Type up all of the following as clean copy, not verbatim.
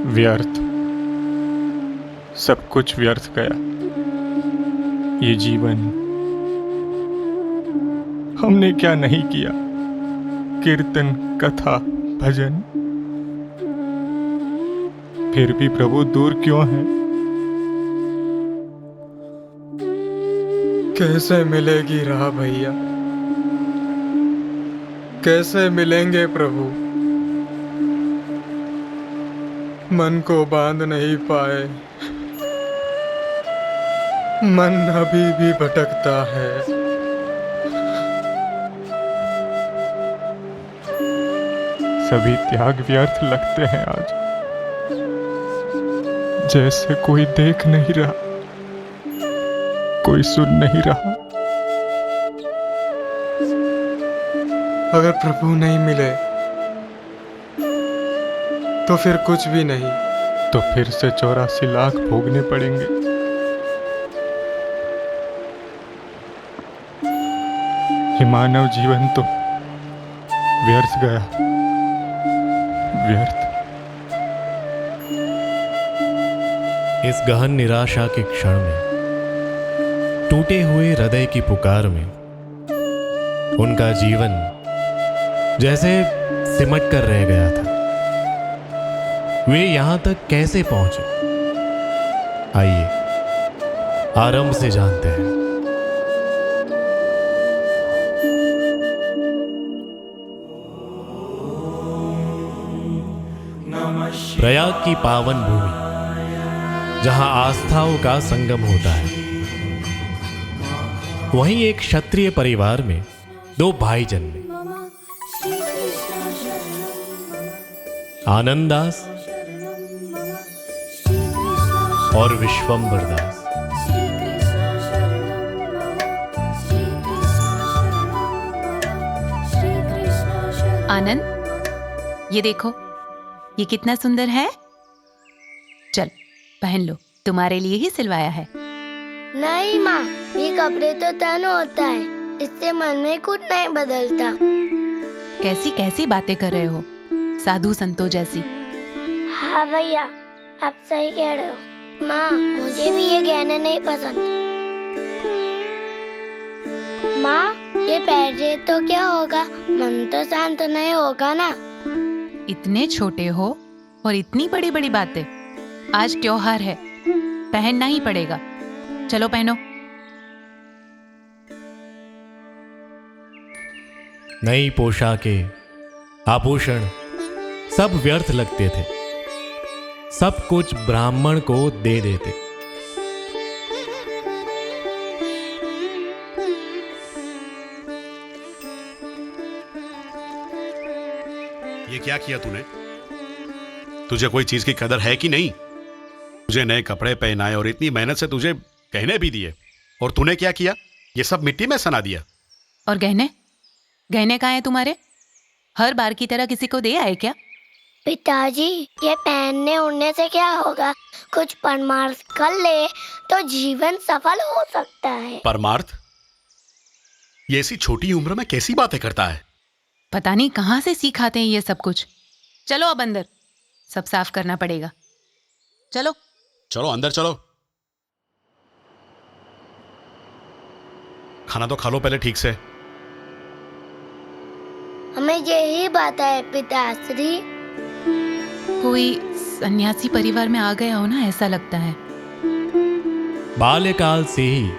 व्यर्थ, सब कुछ व्यर्थ गया। ये जीवन हमने क्या नहीं किया, कीर्तन, कथा, भजन, फिर भी प्रभु दूर क्यों है? कैसे मिलेगी राह भैया, कैसे मिलेंगे प्रभु। मन को बांध नहीं पाए, मन अभी भी भटकता है। सभी त्याग व्यर्थ लगते हैं आज, जैसे कोई देख नहीं रहा, कोई सुन नहीं रहा। अगर प्रभु नहीं मिले तो फिर कुछ भी नहीं। तो फिर से 84 लाख भोगने पड़ेंगे। ये मानव जीवन तो व्यर्थ गया, व्यर्थ। इस गहन निराशा के क्षण में, टूटे हुए हृदय की पुकार में, उनका जीवन जैसे सिमट कर रह गया था। वे यहां तक कैसे पहुंचे? आइए आरंभ से जानते हैं। प्रयाग की पावन भूमि, जहां आस्थाओं का संगम होता है, वहीं एक क्षत्रिय परिवार में दो भाई जन्मे, आनंद दास और विश्वंभर दास। आनंद, ये देखो, ये कितना सुंदर है। चल पहन लो, तुम्हारे लिए ही सिलवाया है। नहीं माँ, ये कपड़े तो तन होता है, इससे मन में कुछ नहीं बदलता। कैसी कैसी बातें कर रहे हो, साधु संतों जैसी। हाँ भैया, आप सही कह रहे हो। माँ, मुझे भी ये गहने नहीं पसंद। माँ, ये पहने तो क्या होगा, मन तो शांत नहीं होगा ना। इतने छोटे हो और इतनी बड़ी बड़ी बातें। आज त्योहार है, पहनना ही पड़ेगा। चलो पहनो। नई पोशाकें, आभूषण सब व्यर्थ लगते थे। सब कुछ ब्राह्मण को दे देते। ये क्या किया तूने? तुझे कोई चीज की कदर है कि नहीं? तुझे नए कपड़े पहनाए और इतनी मेहनत से तुझे गहने भी दिए, और तूने क्या किया? ये सब मिट्टी में सना दिया। और गहने, गहने कहाँ हैं तुम्हारे? हर बार की तरह किसी को दे आए क्या? पिताजी, ये पहनने उड़ने से क्या होगा? कुछ परमार्थ कर ले तो जीवन सफल हो सकता है। परमार्थ? ये ऐसी छोटी उम्र में कैसी बातें करता है? पता नहीं कहाँ से सिखाते हैं ये सब कुछ। चलो अब अंदर, सब साफ करना पड़ेगा। चलो चलो अंदर चलो। खाना तो खा लो पहले ठीक से। हमें यही बात है पिताश्री। कोई सन्यासी परिवार में आ गया हो ना, ऐसा लगता है। बाल्यकाल से ही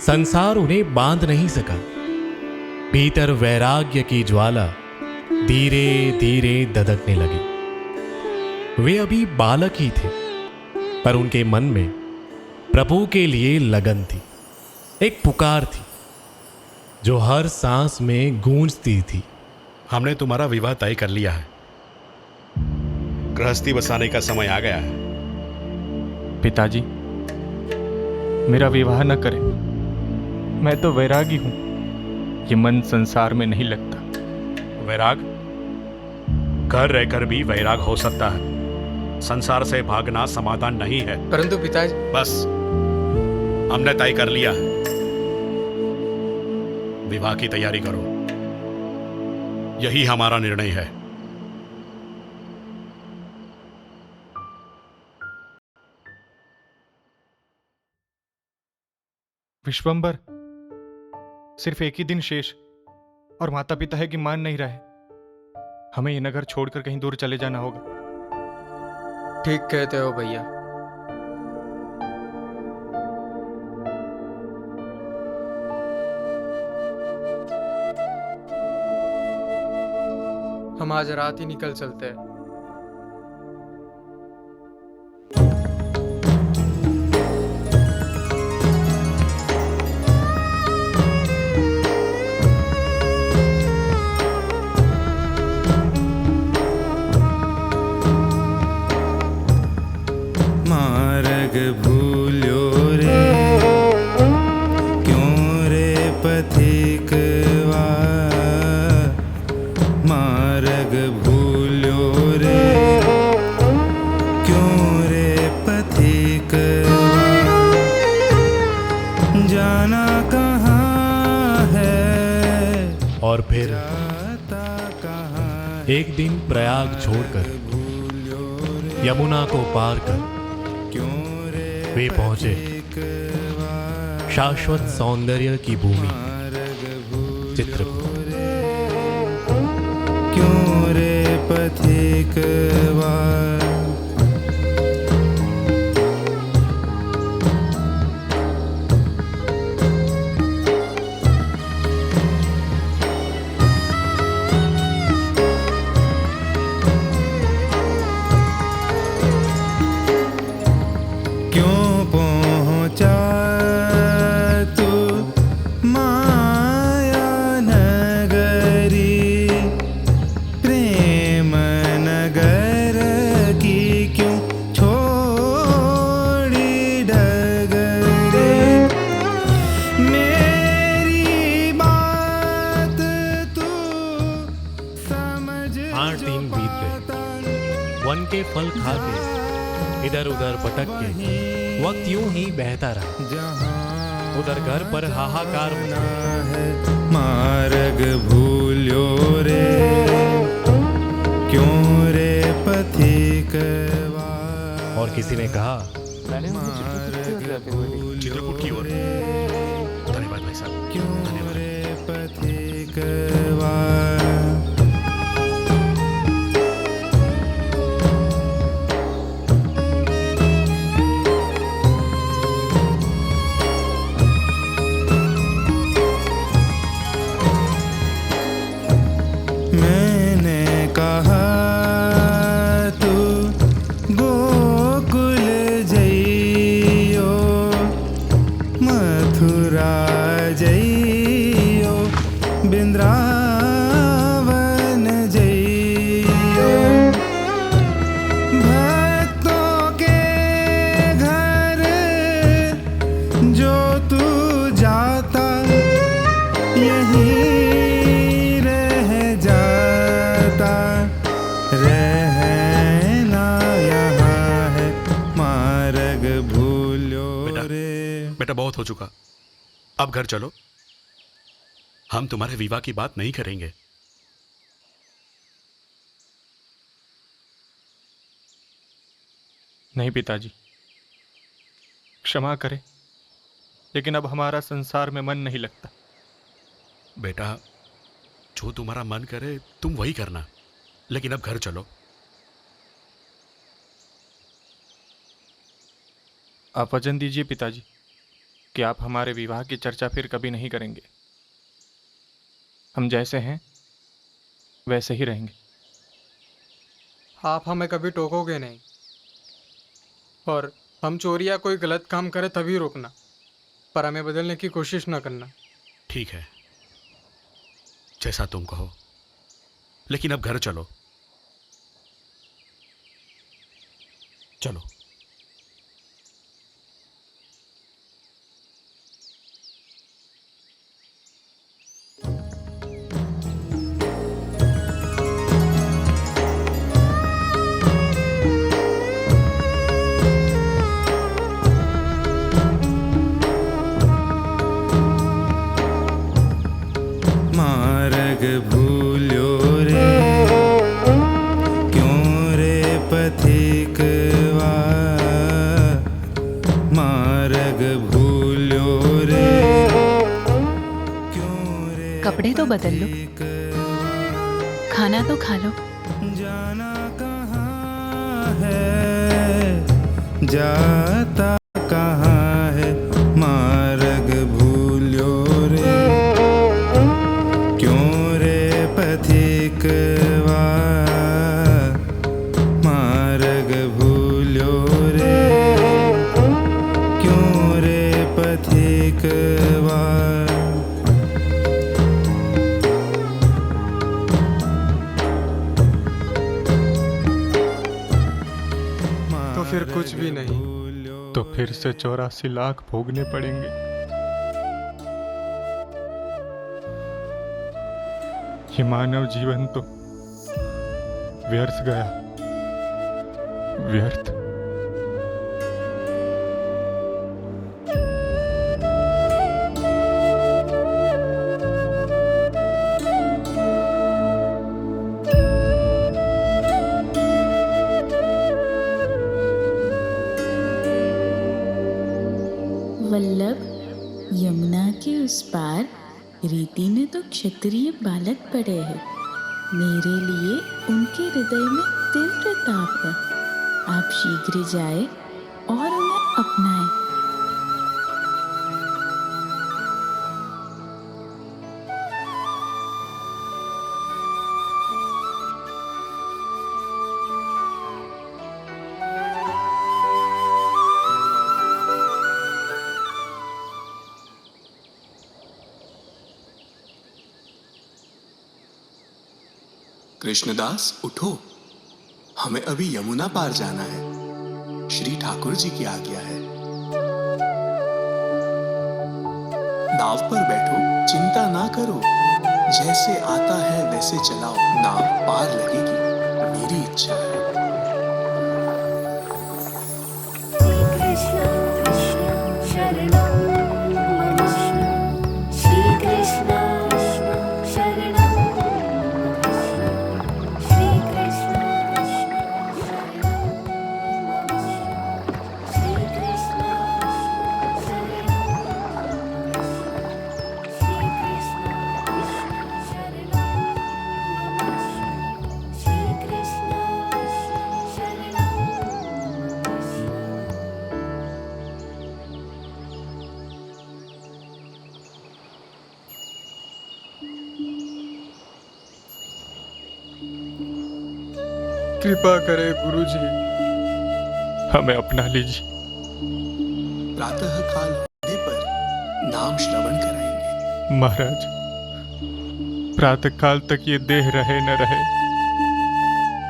संसार उन्हें बांध नहीं सका। भीतर वैराग्य की ज्वाला धीरे धीरे दधकने लगी। वे अभी बालक ही थे, पर उनके मन में प्रभु के लिए लगन थी। एक पुकार थी जो हर सांस में गूंजती थी। हमने तुम्हारा विवाह तय कर लिया है। गृहस्थी बसाने का समय आ गया है। पिताजी, मेरा विवाह न करें। मैं तो वैरागी हूं, ये मन संसार में नहीं लगता। वैराग? घर रहकर भी वैराग हो सकता है। संसार से भागना समाधान नहीं है। परंतु पिताजी। बस, हमने तय कर लिया है। विवाह की तैयारी करो, यही हमारा निर्णय है। विश्वंभर, सिर्फ एक ही दिन शेष और माता पिता है कि मान नहीं रहे। हमें ये नगर छोड़कर कहीं दूर चले जाना होगा। ठीक कहते हो भैया। हम आज रात ही निकल चलते हैं। मार्ग भूल्यो रे क्यों रे पथिकवा, मार्ग भूल्यो रे क्यों रे पथिकवा, जाना कहाँ है और फिर जाता कहाँ एक दिन प्रयाग छोड़कर यमुना को पार कर क्यों रे वे पहुंचे शाश्वत सौंदर्य की भूमि चित्रकूट। क्यों रे पथिकवा, क्यों पहुँचा तू माया नगरी, प्रेम नगर की क्यों छोड़ी डगरी, मेरी बात तू समझ 8 दिन बीत गए। वन के फल खा के इधर उधर भटक के वक्त यूं ही बहता रहा। उधर घर पर हाहाकार मचा। मार्ग भूल्यो रे क्यों रे पथिकवा, और किसी ने कहा चित्रकूट की ओर। धन्यवाद भाई साहब, क्यों धन्यवाद। रे पथिकवा, मैंने कहा तू गोकुल जइयो, मथुरा जइयो, वृंदावन जइयो, भक्तों के घर जो तू जाता यहीं रह जाता, रहना यहाँ है मार्ग भूल्यो रे। बेटा बहुत हो चुका, अब घर चलो। हम तुम्हारे विवाह की बात नहीं करेंगे। नहीं पिताजी, क्षमा करें, लेकिन अब हमारा संसार में मन नहीं लगता। बेटा जो तुम्हारा मन करे तुम वही करना, लेकिन अब घर चलो। आप वचन दीजिए पिताजी कि आप हमारे विवाह की चर्चा फिर कभी नहीं करेंगे। हम जैसे हैं वैसे ही रहेंगे। आप हमें कभी टोकोगे नहीं, और हम चोरी या कोई गलत काम करें तभी रोकना, पर हमें बदलने की कोशिश न करना। ठीक है, जैसा तुम कहो, लेकिन अब घर चलो। चलो। मार्ग भूल्यो रे क्यों रे पथिकवा, मार्ग भूल्यो रे क्यों रे कपड़े तो बदल लो, खाना तो खा लो। जाना कहाँ है जाता कहाँ है मार्ग भूल्यो रे क्यों रे पथिकवा मार्ग भूल्यो रे क्यों रे पथिकवा तो फिर कुछ भी नहीं। तो फिर से 84 लाख भोगने पड़ेंगे। ये मानव जीवन तो व्यर्थ गया, व्यर्थ। वल्लभ, यमुना के उस पार रीति में तो क्षत्रिय बालक पड़े हैं। मेरे लिए उनके हृदय में तीव्र ताप है। आप शीघ्र जाए और उन्हें अपनाएं। कृष्णदास उठो, हमें अभी यमुना पार जाना है। श्री ठाकुर जी की आज्ञा है। नाव पर बैठो, चिंता ना करो। जैसे आता है वैसे चलाओ, नाव पार लगेगी, मेरी इच्छा है। कृपा करें गुरुजी। हमें अपना लीजिए। प्रातः काल होने पर नाम श्रवण कराएंगे। महाराज, प्रातःकाल तक ये देह रहे न रहे,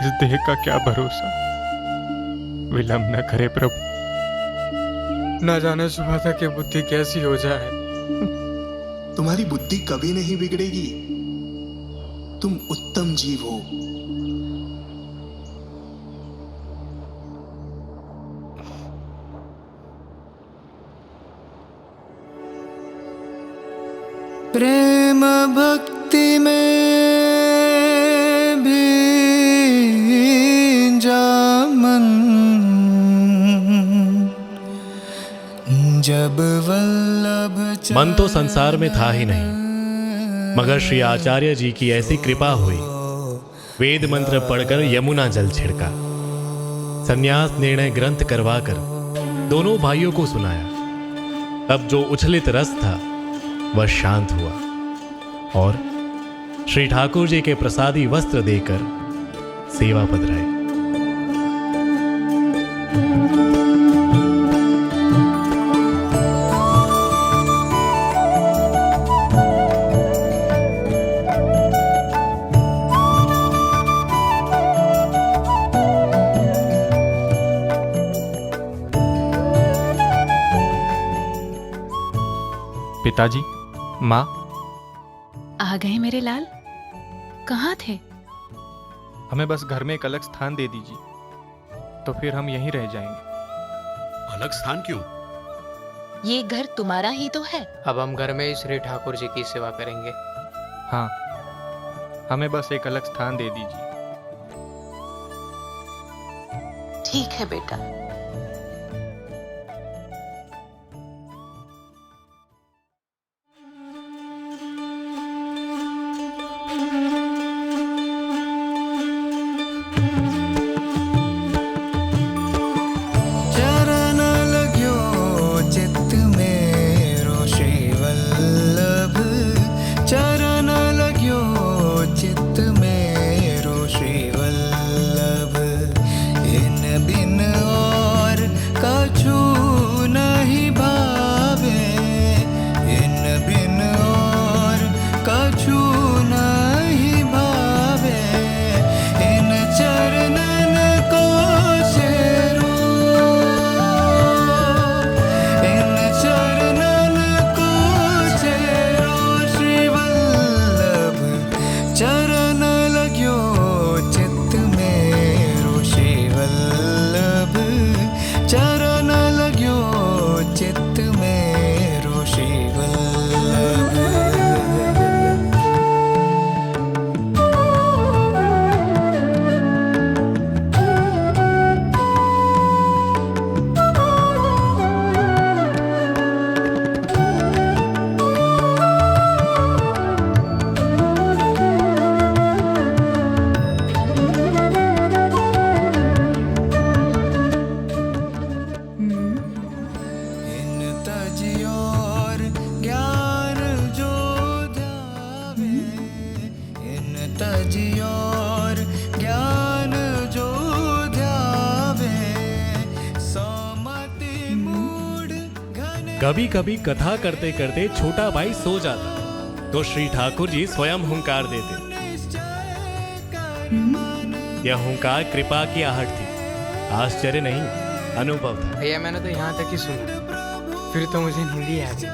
इस देह का क्या भरोसा। विलंब न करे प्रभु। न जाने सुबह तक ये बुद्धि कैसी हो जाए। तुम्हारी बुद्धि कभी नहीं बिगड़ेगी। तुम उत्तम जीव हो। प्रेम भक्ति में भींजा मन जब वल्लभ मन तो संसार में था ही नहीं, मगर श्री आचार्य जी की ऐसी कृपा हुई, वेद मंत्र पढ़कर यमुना जल छिड़का। संन्यास निर्णय ग्रंथ करवाकर दोनों भाइयों को सुनाया। तब जो उछलित रस था वह शांत हुआ और श्री ठाकुर जी के प्रसादी वस्त्र देकर सेवा पधराई। पिताजी, माँ, आ गए मेरे लाल। कहाँ थे? हमें बस घर में एक अलग स्थान दे दीजिए, तो फिर हम यहीं रह जाएंगे। अलग स्थान क्यों? ये घर तुम्हारा ही तो है। अब हम घर में ही श्री ठाकुर जी की सेवा करेंगे। हाँ, हमें बस एक अलग स्थान दे दीजिए। ठीक है बेटा। कभी कभी कथा करते करते छोटा भाई सो जाता तो श्री ठाकुर जी स्वयं हुंकार देते। यह हुंकार कृपा की आहट थी, आश्चर्य नहीं, अनुभव था। भैया मैंने तो यहाँ तक ही सुना, फिर तो मुझे नींद ही आ गई।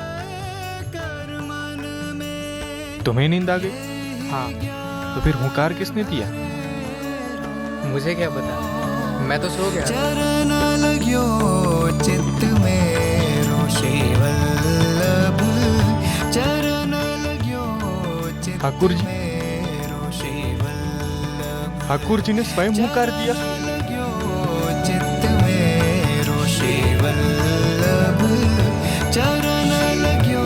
तुम्हें नींद आ गई? हाँ, तो फिर हुंकार किसने दिया? मुझे क्या पता, मैं तो सो गया। चरण लग्यो चित्त मेरो श्री वल्लभ, चरण लग्यो चित्त ठाकुर जी, मेरो श्री वल्लभ, ठाकुर जी ने स्वयं हुंकार दिया। लग्यो चित्त मेरो श्री वल्लभ, चरण लग्यो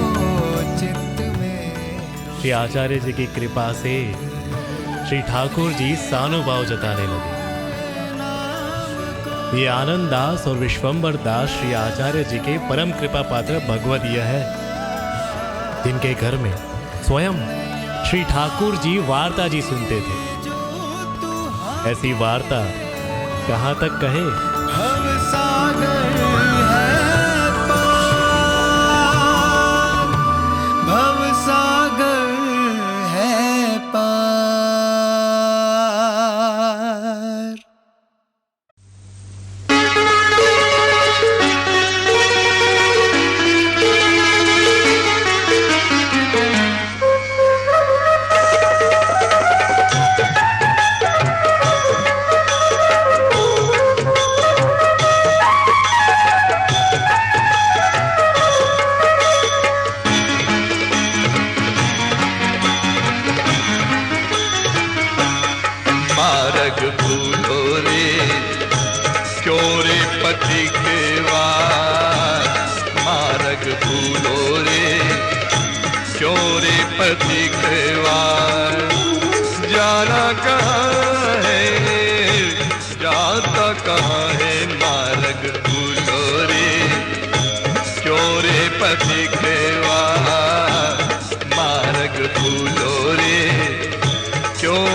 चित्त मेरो। श्री आचार्य जी की कृपा से श्री ठाकुर जी सानुभाव जताने लगे। ये आनंद दास और विश्वंबर दास श्री आचार्य जी के परम कृपा पात्र भगवदीय है, जिनके घर में स्वयं श्री ठाकुर जी वार्ता जी सुनते थे। ऐसी वार्ता कहाँ तक कहे। भव सागर है पार, भव सागर है पार। मार्ग भूलो रे क्यों रे पथिक वार, मार्ग भूलो रे क्यों रे पथिक वार। जाना कहाँ है जाता कहाँ है, मार्ग भूलो रे क्यों रे पथिक वार, मार्ग भूलो रे क्यों